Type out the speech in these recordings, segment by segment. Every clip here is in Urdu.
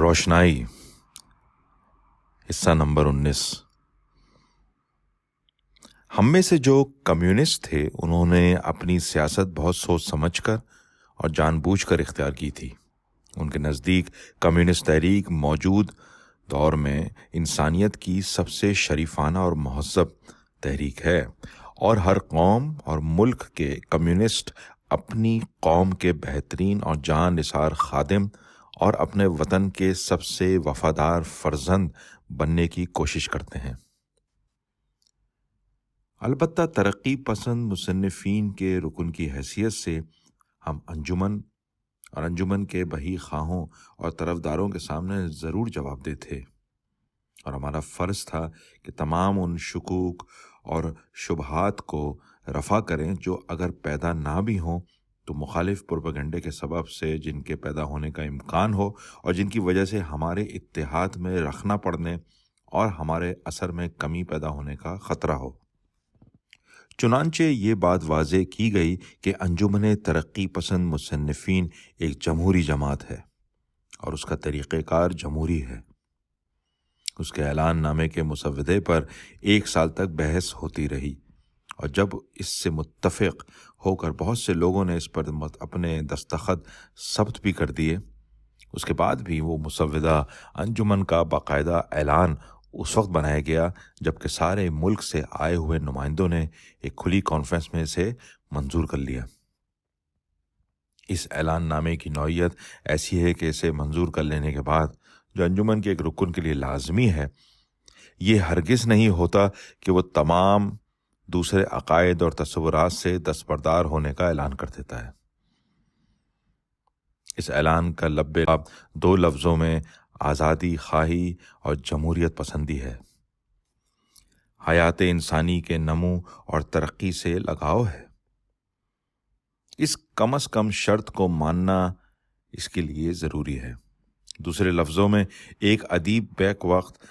روشنائی، حصہ نمبر 19۔ ہم میں سے جو کمیونسٹ تھے انہوں نے اپنی سیاست بہت سوچ سمجھ کر اور جان بوجھ کر اختیار کی تھی۔ ان کے نزدیک کمیونسٹ تحریک موجود دور میں انسانیت کی سب سے شریفانہ اور مہذب تحریک ہے، اور ہر قوم اور ملک کے کمیونسٹ اپنی قوم کے بہترین اور جان نثار خادم اور اپنے وطن کے سب سے وفادار فرزند بننے کی کوشش کرتے ہیں۔ البتہ ترقی پسند مصنفین کے رکن کی حیثیت سے ہم انجمن کے بہی خواہوں اور طرفداروں کے سامنے ضرور جواب دہ تھے، اور ہمارا فرض تھا کہ تمام ان شکوک اور شبہات کو رفع کریں جو اگر پیدا نہ بھی ہوں تو مخالف پروپیگنڈے کے سبب سے جن کے پیدا ہونے کا امکان ہو اور جن کی وجہ سے ہمارے اتحاد میں رخنا پڑنے اور ہمارے اثر میں کمی پیدا ہونے کا خطرہ ہو۔ چنانچہ یہ بات واضح کی گئی کہ انجمن ترقی پسند مصنفین ایک جمہوری جماعت ہے اور اس کا طریقہ کار جمہوری ہے۔ اس کے اعلان نامے کے مسودے پر 1 سال تک بحث ہوتی رہی، اور جب اس سے متفق ہو کر بہت سے لوگوں نے اس پر اپنے دستخط ثبت بھی کر دیے، اس کے بعد بھی وہ مسودہ انجمن کا باقاعدہ اعلان اس وقت بنایا گیا جب کہ سارے ملک سے آئے ہوئے نمائندوں نے ایک کھلی کانفرنس میں اسے منظور کر لیا۔ اس اعلان نامے کی نوعیت ایسی ہے کہ اسے منظور کر لینے کے بعد جو انجمن کے ایک رکن کے لیے لازمی ہے، یہ ہرگز نہیں ہوتا کہ وہ تمام دوسرے عقائد اور تصورات سے دستبردار ہونے کا اعلان کر دیتا ہے۔ اس اعلان کا لب لب 2 لفظوں میں آزادی خواہی اور جمہوریت پسندی ہے۔ حیات انسانی کے نمو اور ترقی سے لگاؤ ہے۔ اس کم از کم شرط کو ماننا اس کے لیے ضروری ہے۔ دوسرے لفظوں میں ایک ادیب بیک وقت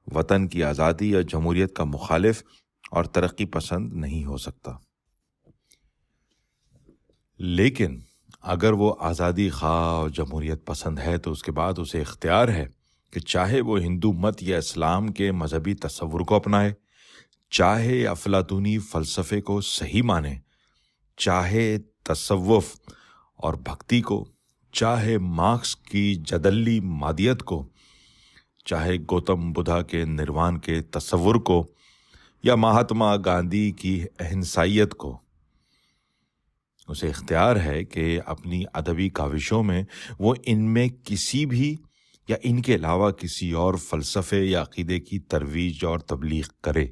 وطن کی آزادی اور جمہوریت کا مخالف اور ترقی پسند نہیں ہو سکتا، لیکن اگر وہ آزادی خواہ اور جمہوریت پسند ہے تو اس کے بعد اسے اختیار ہے کہ چاہے وہ ہندو مت یا اسلام کے مذہبی تصور کو اپنائے، چاہے افلاطونی فلسفے کو صحیح مانے، چاہے تصوف اور بھکتی کو، چاہے مارکس کی جدلی مادیت کو، چاہے گوتم بدھا کے نروان کے تصور کو یا مہاتما گاندھی کی اہنسائیت کو۔ اسے اختیار ہے کہ اپنی ادبی کاوشوں میں وہ ان میں کسی بھی یا ان کے علاوہ کسی اور فلسفے یا عقیدے کی ترویج اور تبلیغ کرے۔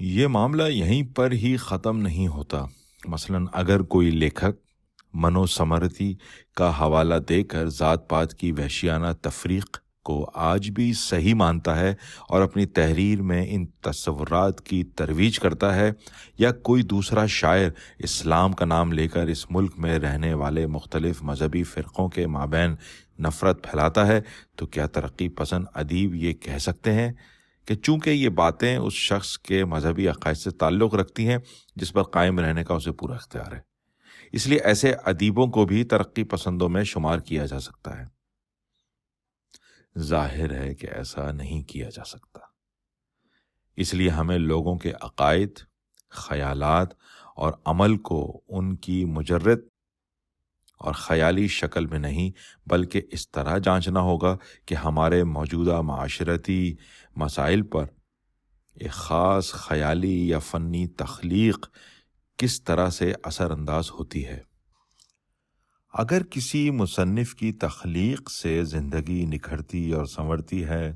یہ معاملہ یہیں پر ہی ختم نہیں ہوتا۔ مثلاً اگر کوئی لیکھک منو سمرتی کا حوالہ دے کر ذات پات کی وحشیانہ تفریق کو آج بھی صحیح مانتا ہے اور اپنی تحریر میں ان تصورات کی ترویج کرتا ہے، یا کوئی دوسرا شاعر اسلام کا نام لے کر اس ملک میں رہنے والے مختلف مذہبی فرقوں کے مابین نفرت پھیلاتا ہے، تو کیا ترقی پسند ادیب یہ کہہ سکتے ہیں کہ چونکہ یہ باتیں اس شخص کے مذہبی عقائد سے تعلق رکھتی ہیں جس پر قائم رہنے کا اسے پورا اختیار ہے، اس لیے ایسے ادیبوں کو بھی ترقی پسندوں میں شمار کیا جا سکتا ہے؟ ظاہر ہے کہ ایسا نہیں کیا جا سکتا۔ اس لیے ہمیں لوگوں کے عقائد، خیالات اور عمل کو ان کی مجرد اور خیالی شکل میں نہیں بلکہ اس طرح جانچنا ہوگا کہ ہمارے موجودہ معاشرتی مسائل پر ایک خاص خیالی یا فنی تخلیق کس طرح سے اثر انداز ہوتی ہے۔ اگر کسی مصنف کی تخلیق سے زندگی نکھرتی اور سنورتی ہے،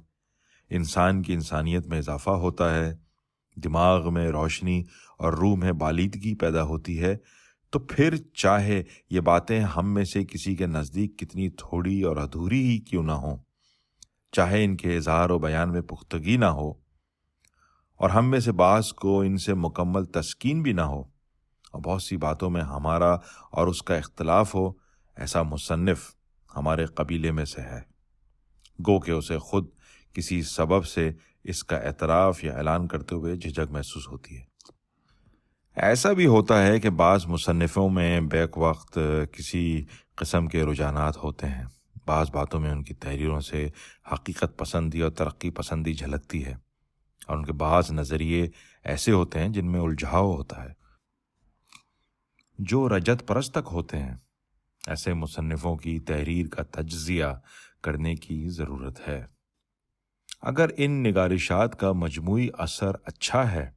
انسان کی انسانیت میں اضافہ ہوتا ہے، دماغ میں روشنی اور روح میں بالیدگی پیدا ہوتی ہے، تو پھر چاہے یہ باتیں ہم میں سے کسی کے نزدیک کتنی تھوڑی اور ادھوری ہی کیوں نہ ہوں، چاہے ان کے اظہار و بیان میں پختگی نہ ہو، اور ہم میں سے بعض کو ان سے مکمل تسکین بھی نہ ہو، اور بہت سی باتوں میں ہمارا اور اس کا اختلاف ہو، ایسا مصنف ہمارے قبیلے میں سے ہے، گو کہ اسے خود کسی سبب سے اس کا اعتراف یا اعلان کرتے ہوئے جھجک محسوس ہوتی ہے۔ ایسا بھی ہوتا ہے کہ بعض مصنفوں میں بیک وقت کسی قسم کے رجحانات ہوتے ہیں، بعض باتوں میں ان کی تحریروں سے حقیقت پسندی اور ترقی پسندی جھلکتی ہے، اور ان کے بعض نظریے ایسے ہوتے ہیں جن میں الجھاؤ ہوتا ہے جو رجت پرست تک ہوتے ہیں۔ ایسے مصنفوں کی تحریر کا تجزیہ کرنے کی ضرورت ہے۔ اگر ان نگارشات کا مجموعی اثر اچھا ہے،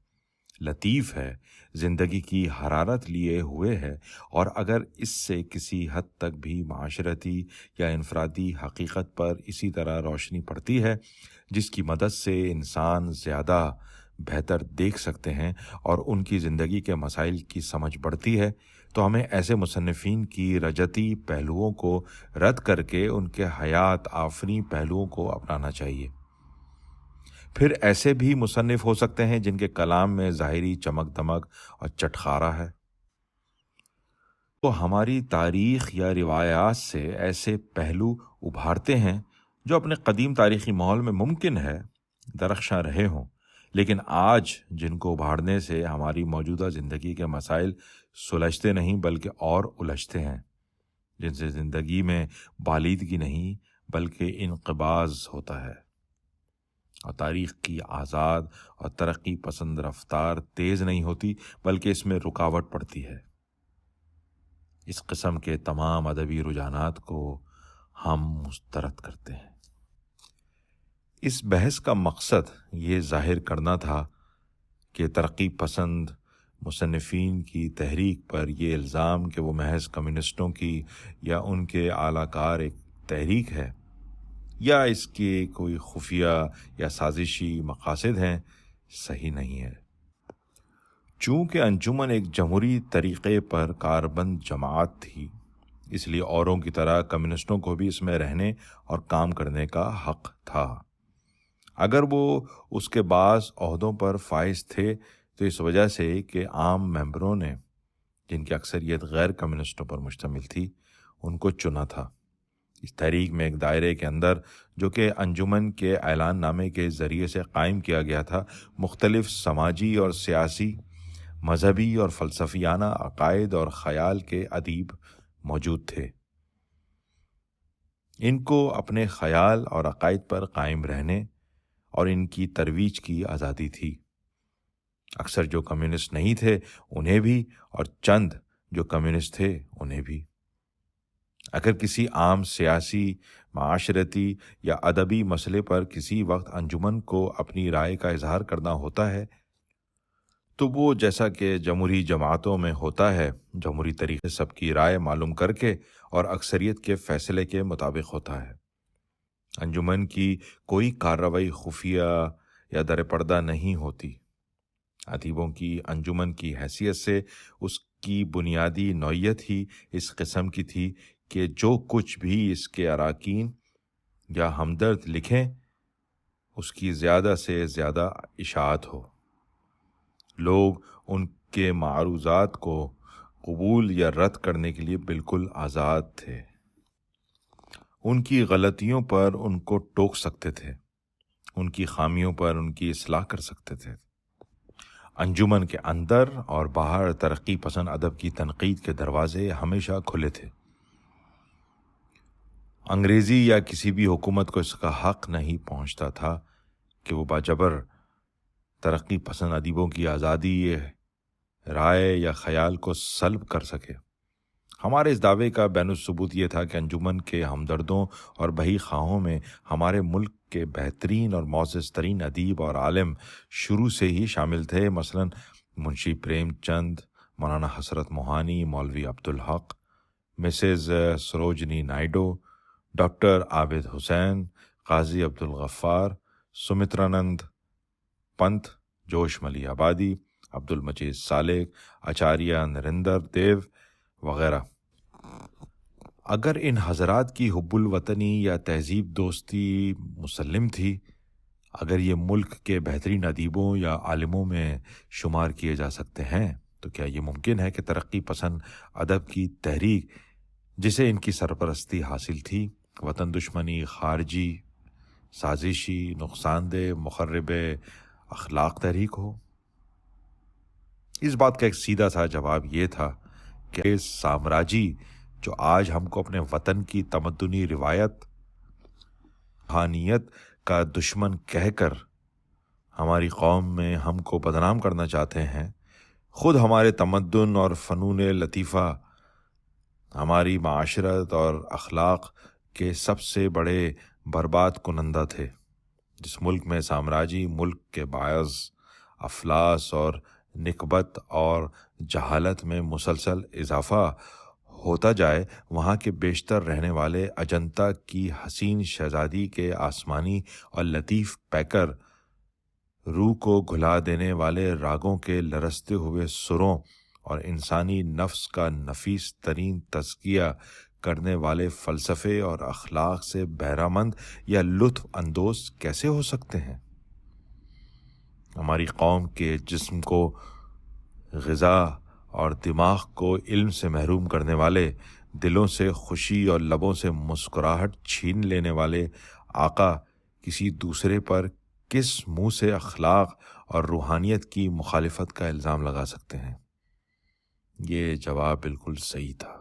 لطیف ہے، زندگی کی حرارت لیے ہوئے ہے، اور اگر اس سے کسی حد تک بھی معاشرتی یا انفرادی حقیقت پر اسی طرح روشنی پڑتی ہے جس کی مدد سے انسان زیادہ بہتر دیکھ سکتے ہیں اور ان کی زندگی کے مسائل کی سمجھ بڑھتی ہے، تو ہمیں ایسے مصنفین کی رجتی پہلوؤں کو رد کر کے ان کے حیات آفریں پہلوؤں کو اپنانا چاہیے۔ پھر ایسے بھی مصنف ہو سکتے ہیں جن کے کلام میں ظاہری چمک دمک اور چٹخارا ہے، تو ہماری تاریخ یا روایات سے ایسے پہلو ابھارتے ہیں جو اپنے قدیم تاریخی ماحول میں ممکن ہے درخشاں رہے ہوں، لیکن آج جن کو ابھارنے سے ہماری موجودہ زندگی کے مسائل سلجھتے نہیں بلکہ اور الجھتے ہیں، جن سے زندگی میں بالیدگی نہیں بلکہ انقباض ہوتا ہے، اور تاریخ کی آزاد اور ترقی پسند رفتار تیز نہیں ہوتی بلکہ اس میں رکاوٹ پڑتی ہے۔ اس قسم کے تمام ادبی رجحانات کو ہم مسترد کرتے ہیں۔ اس بحث کا مقصد یہ ظاہر کرنا تھا کہ ترقی پسند مصنفین کی تحریک پر یہ الزام کہ وہ محض کمیونسٹوں کی یا ان کے اعلی کار ایک تحریک ہے یا اس کے کوئی خفیہ یا سازشی مقاصد ہیں، صحیح نہیں ہے۔ چونکہ انجمن ایک جمہوری طریقے پر کاربند جماعت تھی، اس لیے اوروں کی طرح کمیونسٹوں کو بھی اس میں رہنے اور کام کرنے کا حق تھا۔ اگر وہ اس کے بعض عہدوں پر فائز تھے تو اس وجہ سے کہ عام ممبروں نے، جن کی اکثریت غیر کمیونسٹوں پر مشتمل تھی، ان کو چنا تھا۔ اس تحریک میں ایک دائرے کے اندر جو کہ انجمن کے اعلان نامے کے ذریعے سے قائم کیا گیا تھا، مختلف سماجی اور سیاسی، مذہبی اور فلسفیانہ عقائد اور خیال کے ادیب موجود تھے۔ ان کو اپنے خیال اور عقائد پر قائم رہنے اور ان کی ترویج کی آزادی تھی۔ اکثر جو کمیونسٹ نہیں تھے انہیں بھی، اور چند جو کمیونسٹ تھے انہیں بھی۔ اگر کسی عام سیاسی، معاشرتی یا ادبی مسئلے پر کسی وقت انجمن کو اپنی رائے کا اظہار کرنا ہوتا ہے تو وہ جیسا کہ جمہوری جماعتوں میں ہوتا ہے، جمہوری طریقے سب کی رائے معلوم کر کے اور اکثریت کے فیصلے کے مطابق ہوتا ہے۔ انجمن کی کوئی کارروائی خفیہ یا در پردہ نہیں ہوتی۔ ادیبوں کی انجمن کی حیثیت سے اس کی بنیادی نوعیت ہی اس قسم کی تھی کہ جو کچھ بھی اس کے اراکین یا ہمدرد لکھیں اس کی زیادہ سے زیادہ اشاعت ہو۔ لوگ ان کے معروضات کو قبول یا رد کرنے کے لیے بالکل آزاد تھے۔ ان کی غلطیوں پر ان کو ٹوک سکتے تھے، ان کی خامیوں پر ان کی اصلاح کر سکتے تھے۔ انجمن کے اندر اور باہر ترقی پسند ادب کی تنقید کے دروازے ہمیشہ کھلے تھے۔ انگریزی یا کسی بھی حکومت کو اس کا حق نہیں پہنچتا تھا کہ وہ باجبر ترقی پسند ادیبوں کی آزادی رائے یا خیال کو سلب کر سکے۔ ہمارے اس دعوے کا بین الثبوت یہ تھا کہ انجمن کے ہمدردوں اور بہی خواہوں میں ہمارے ملک کے بہترین اور معزز ترین ادیب اور عالم شروع سے ہی شامل تھے، مثلا منشی پریم چند، مولانا حسرت موہانی، مولوی عبدالحق، مسز سروجنی نائیڈو، ڈاکٹر عابد حسین، قاضی عبدالغفار، سمترانند پنت، جوش ملی آبادی، عبد المجید سالک، آچاریہ نریندر دیو وغیرہ۔ اگر ان حضرات کی حب الوطنی یا تہذیب دوستی مسلم تھی، اگر یہ ملک کے بہترین ادیبوں یا عالموں میں شمار کیے جا سکتے ہیں، تو کیا یہ ممکن ہے کہ ترقی پسند ادب کی تحریک جسے ان کی سرپرستی حاصل تھی، وطن دشمنی، خارجی، سازشی، نقصان دہ، مخرب اخلاق تحریک ہو؟ اس بات کا ایک سیدھا سا جواب یہ تھا کہ سامراجی جو آج ہم کو اپنے وطن کی تمدنی روایت روحانیت کا دشمن کہہ کر ہماری قوم میں ہم کو بدنام کرنا چاہتے ہیں، خود ہمارے تمدن اور فنون لطیفہ، ہماری معاشرت اور اخلاق کے سب سے بڑے برباد کنندہ تھے۔ جس ملک میں سامراجی ملک کے باعث افلاس اور نکبت اور جہالت میں مسلسل اضافہ ہوتا جائے، وہاں کے بیشتر رہنے والے اجنتا کی حسین شہزادی کے آسمانی اور لطیف پیکر، روح کو گھلا دینے والے راگوں کے لرزتے ہوئے سروں اور انسانی نفس کا نفیس ترین تزکیہ کرنے والے فلسفے اور اخلاق سے بہرہ مند یا لطف اندوز کیسے ہو سکتے ہیں؟ ہماری قوم کے جسم کو غذا اور دماغ کو علم سے محروم کرنے والے، دلوں سے خوشی اور لبوں سے مسکراہٹ چھین لینے والے آقا کسی دوسرے پر کس منہ سے اخلاق اور روحانیت کی مخالفت کا الزام لگا سکتے ہیں؟ یہ جواب بالکل صحیح تھا،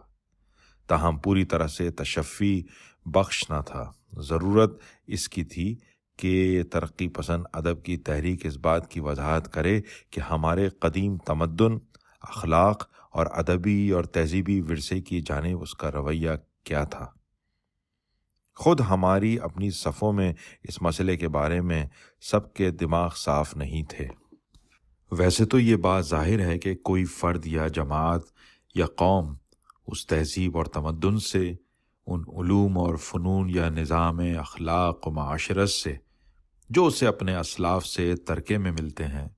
تاہم پوری طرح سے تشفی بخش نہ تھا۔ ضرورت اس کی تھی کہ ترقی پسند ادب کی تحریک اس بات کی وضاحت کرے کہ ہمارے قدیم تمدن، اخلاق اور ادبی اور تہذیبی ورثے کی جانب اس کا رویہ کیا تھا۔ خود ہماری اپنی صفوں میں اس مسئلے کے بارے میں سب کے دماغ صاف نہیں تھے۔ ویسے تو یہ بات ظاہر ہے کہ کوئی فرد یا جماعت یا قوم اس تہذیب اور تمدن سے، ان علوم اور فنون یا نظام اخلاق و معاشرت سے جو اسے اپنے اسلاف سے ترکے میں ملتے ہیں،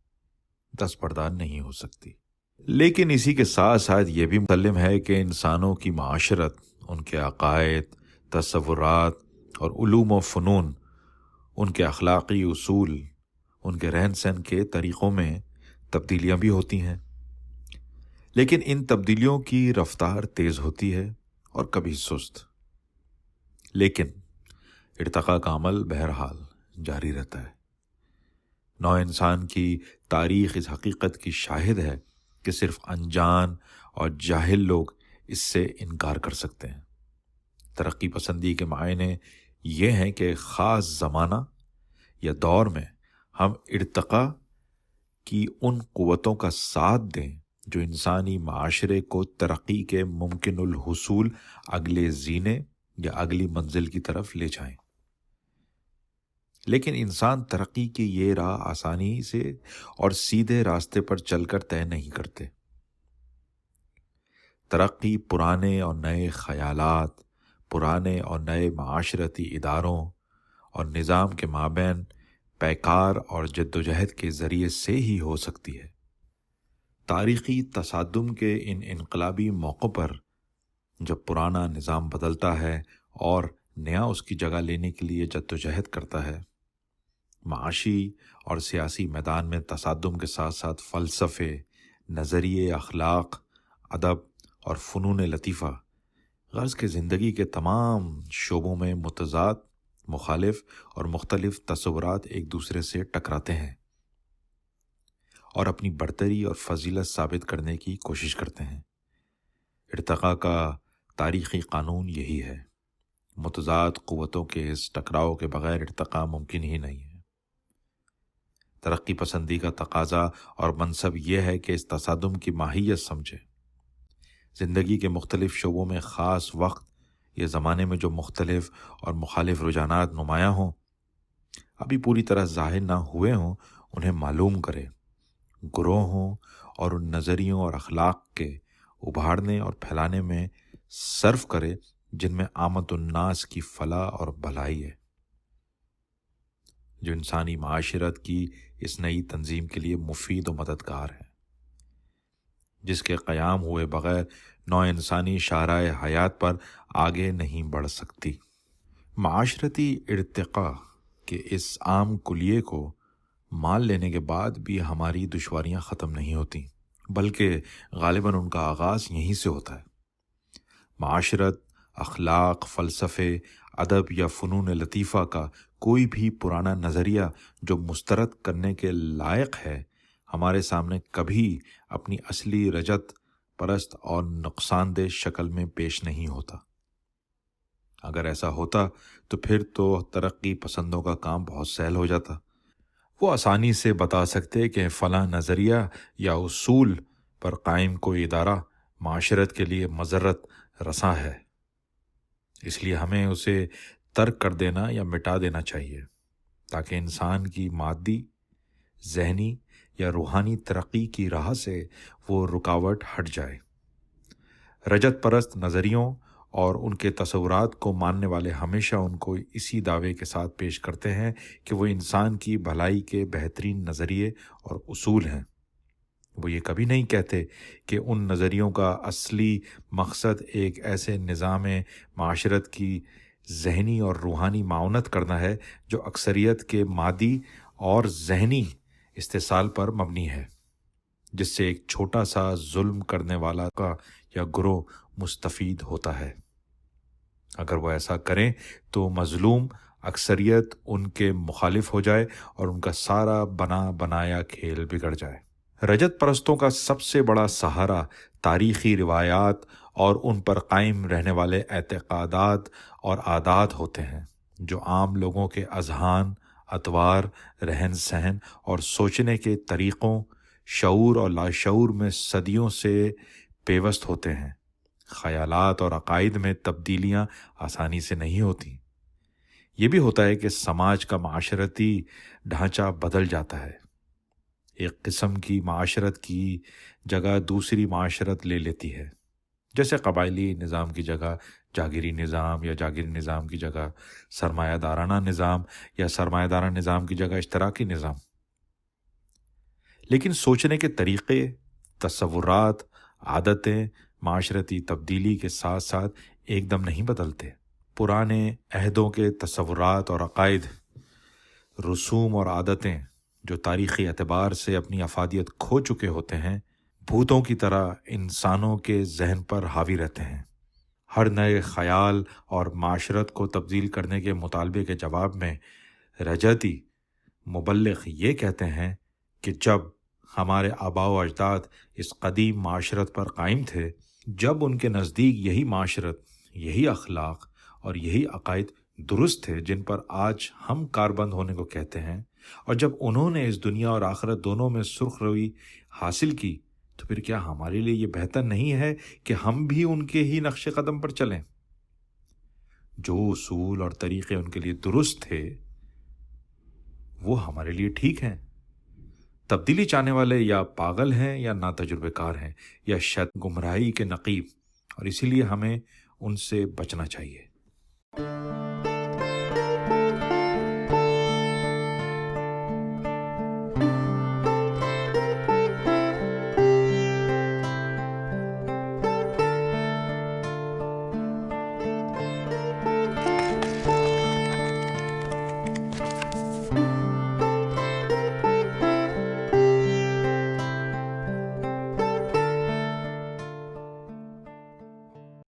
دستبردار نہیں ہو سکتی۔ لیکن اسی کے ساتھ ساتھ یہ بھی مسلم ہے کہ انسانوں کی معاشرت، ان کے عقائد، تصورات اور علوم و فنون، ان کے اخلاقی اصول، ان کے رہن سہن کے طریقوں میں تبدیلیاں بھی ہوتی ہیں، لیکن ان تبدیلیوں کی رفتار تیز ہوتی ہے اور کبھی سست، لیکن ارتقاء کا عمل بہرحال جاری رہتا ہے۔ نو انسان کی تاریخ اس حقیقت کی شاہد ہے کہ صرف انجان اور جاہل لوگ اس سے انکار کر سکتے ہیں۔ ترقی پسندی کے معنی یہ ہیں کہ خاص زمانہ یا دور میں ہم ارتقاء کی ان قوتوں کا ساتھ دیں جو انسانی معاشرے کو ترقی کے ممکن الحصول اگلے زینے یا اگلی منزل کی طرف لے جائیں۔ لیکن انسان ترقی کی یہ راہ آسانی سے اور سیدھے راستے پر چل کر طے نہیں کرتے۔ ترقی پرانے اور نئے خیالات، پرانے اور نئے معاشرتی اداروں اور نظام کے مابین پیکار اور جدوجہد کے ذریعے سے ہی ہو سکتی ہے۔ تاریخی تصادم کے ان انقلابی موقعوں پر جب پرانا نظام بدلتا ہے اور نیا اس کی جگہ لینے کے لیے جدوجہد کرتا ہے، معاشی اور سیاسی میدان میں تصادم کے ساتھ ساتھ فلسفے، نظریے، اخلاق، ادب اور فنون لطیفہ، غرض کہ زندگی کے تمام شعبوں میں متضاد، مخالف اور مختلف تصورات ایک دوسرے سے ٹکراتے ہیں اور اپنی برتری اور فضیلت ثابت کرنے کی کوشش کرتے ہیں۔ ارتقاء کا تاریخی قانون یہی ہے۔ متضاد قوتوں کے اس ٹکراؤ کے بغیر ارتقاء ممکن ہی نہیں ہے۔ ترقی پسندی کا تقاضا اور منصب یہ ہے کہ اس تصادم کی ماہیت سمجھے۔ زندگی کے مختلف شعبوں میں خاص وقت یا زمانے میں جو مختلف اور مخالف رجحانات نمایاں ہوں، ابھی پوری طرح ظاہر نہ ہوئے ہوں، انہیں معلوم کرے، گروہوں اور ان نظریوں اور اخلاق کے ابھارنے اور پھیلانے میں صرف کرے جن میں عامت الناس کی فلاح اور بھلائی ہے، جو انسانی معاشرت کی اس نئی تنظیم کے لیے مفید و مددگار ہے، جس کے قیام ہوئے بغیر نو انسانی شاہراہ حیات پر آگے نہیں بڑھ سکتی۔ معاشرتی ارتقاء کے اس عام کلیے کو مان لینے کے بعد بھی ہماری دشواریاں ختم نہیں ہوتی، بلکہ غالباً ان کا آغاز یہیں سے ہوتا ہے۔ معاشرت، اخلاق، فلسفے، ادب یا فنون لطیفہ کا کوئی بھی پرانا نظریہ جو مسترد کرنے کے لائق ہے، ہمارے سامنے کبھی اپنی اصلی رجت پرست اور نقصان دہ شکل میں پیش نہیں ہوتا۔ اگر ایسا ہوتا تو پھر تو ترقی پسندوں کا کام بہت سہل ہو جاتا۔ وہ آسانی سے بتا سکتے کہ فلاں نظریہ یا اصول پر قائم کوئی ادارہ معاشرت کے لیے مضرت رساں ہے، اس لیے ہمیں اسے ترک کر دینا یا مٹا دینا چاہیے تاکہ انسان کی مادی، ذہنی یا روحانی ترقی کی راہ سے وہ رکاوٹ ہٹ جائے۔ رجت پرست نظریوں اور ان کے تصورات کو ماننے والے ہمیشہ ان کو اسی دعوے کے ساتھ پیش کرتے ہیں کہ وہ انسان کی بھلائی کے بہترین نظریے اور اصول ہیں۔ وہ یہ کبھی نہیں کہتے کہ ان نظریوں کا اصلی مقصد ایک ایسے نظام معاشرت کی ذہنی اور روحانی معاونت کرنا ہے جو اکثریت کے مادی اور ذہنی استحصال پر مبنی ہے، جس سے ایک چھوٹا سا ظلم کرنے والا کا یا گروہ مستفید ہوتا ہے۔ اگر وہ ایسا کریں تو مظلوم اکثریت ان کے مخالف ہو جائے اور ان کا سارا بنا بنایا کھیل بگڑ جائے۔ رجت پرستوں کا سب سے بڑا سہارا تاریخی روایات اور ان پر قائم رہنے والے اعتقادات اور عادات ہوتے ہیں جو عام لوگوں کے اذہان، اطوار، رہن سہن اور سوچنے کے طریقوں، شعور اور لاشعور میں صدیوں سے پیوست ہوتے ہیں۔ خیالات اور عقائد میں تبدیلیاں آسانی سے نہیں ہوتی۔ یہ بھی ہوتا ہے کہ سماج کا معاشرتی ڈھانچہ بدل جاتا ہے، ایک قسم کی معاشرت کی جگہ دوسری معاشرت لے لیتی ہے، جیسے قبائلی نظام کی جگہ جاگیری نظام، یا جاگیری نظام کی جگہ سرمایہ دارانہ نظام، یا سرمایہ دارانہ نظام کی جگہ اشتراکی نظام۔ لیکن سوچنے کے طریقے، تصورات، عادتیں معاشرتی تبدیلی کے ساتھ ساتھ ایک دم نہیں بدلتے۔ پرانے عہدوں کے تصورات اور عقائد، رسوم اور عادتیں جو تاریخی اعتبار سے اپنی افادیت کھو چکے ہوتے ہیں، بھوتوں کی طرح انسانوں کے ذہن پر حاوی رہتے ہیں۔ ہر نئے خیال اور معاشرت کو تبدیل کرنے کے مطالبے کے جواب میں رجتی مبلغ یہ کہتے ہیں کہ جب ہمارے آباء و اجداد اس قدیم معاشرت پر قائم تھے، جب ان کے نزدیک یہی معاشرت، یہی اخلاق اور یہی عقائد درست تھے جن پر آج ہم کاربند ہونے کو کہتے ہیں، اور جب انہوں نے اس دنیا اور آخرت دونوں میں سرخ روی حاصل کی، تو پھر کیا ہمارے لیے یہ بہتر نہیں ہے کہ ہم بھی ان کے ہی نقش قدم پر چلیں؟ جو اصول اور طریقے ان کے لیے درست تھے وہ ہمارے لیے ٹھیک ہیں۔ تبدیلی چاہنے والے یا پاگل ہیں یا ناتجربے کار ہیں یا شاید گمراہی کے نقیب، اور اسی لیے ہمیں ان سے بچنا چاہیے۔